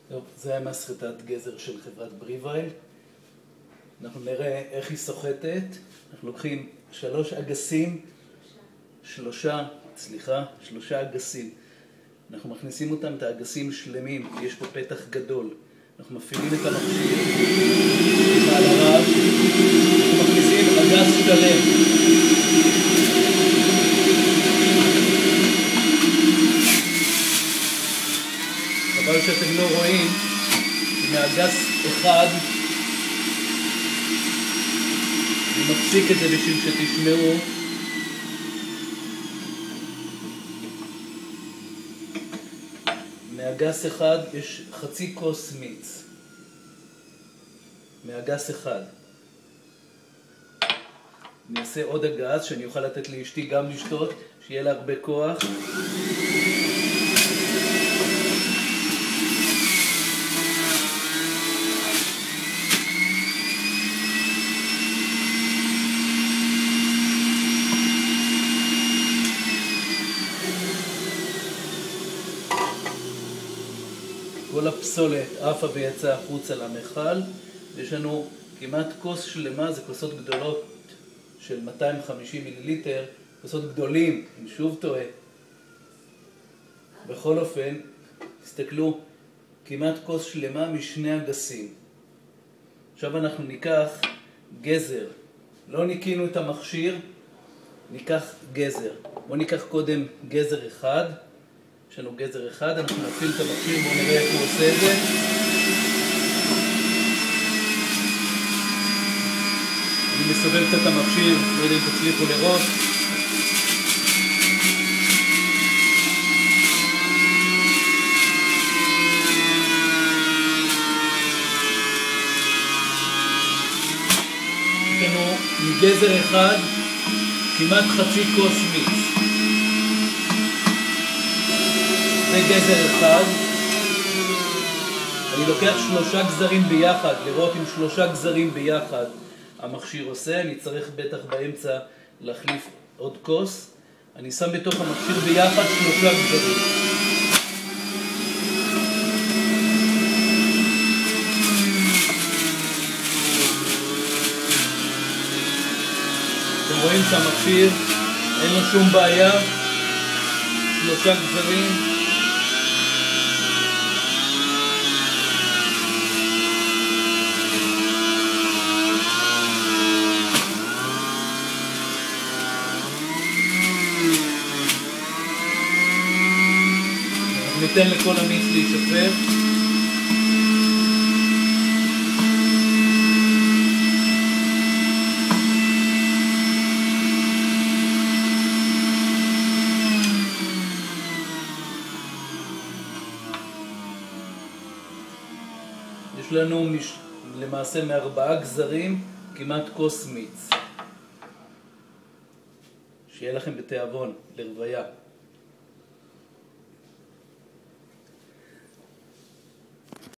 טוב, זה היה מסחטת גזר של חברת בריווייל. אנחנו נראה איך היא סוחטת. אנחנו לוקחים שלושה אגסים. אנחנו מכניסים אותם, את האגסים שלמים, יש פה פתח גדול. אנחנו מפעילים את המכשיר על הרב, אנחנו מכניסים אגס שלם. אבל שאתם לא רואים, מאגס אחד, אני מפסיק את זה בשביל שתשמעו. מאגס אחד יש חצי כוס מיץ. מאגס אחד. אני אעשה עוד אגס שאני אוכל לתת לאשתי גם לשתות, שיהיה לה הרבה כוח. כל הפסולת עפה ויצא החוצה למכל. יש לנו כמעט כוס שלמה, זה כוסות גדולות של 250 מיליליטר, כוסות גדולים, אני שוב טועה. בכל אופן, תסתכלו, כמעט כוס שלמה משני אגסים. עכשיו אנחנו ניקח גזר. לא ניקינו את המכשיר, ניקח גזר. בואו ניקח קודם גזר אחד. יש לנו גזר אחד, אנחנו נפעיל את המכשיר, בואו נראה איך הוא עושה את זה. אני מסובב קצת את המכשיר, לא יודע אם תצליחו לראות. יש לנו מגזר אחד כמעט חצי כוס מיץ. זה גזר אחד. אני לוקח 3 גזרים ביחד, לראות אם 3 גזרים ביחד המכשיר עושה. אני צריך בטח באמצע להחליף עוד כוס. אני שם בתוך המכשיר ביחד 3 גזרים. אתם רואים שהמכשיר אין לו שום בעיה. 3 גזרים. ניתן לכל המיץ להישפר. יש לנו למעשה מ4 גזרים כמעט כוס מיץ. שיהיה לכם בתיאבון, לרוויה.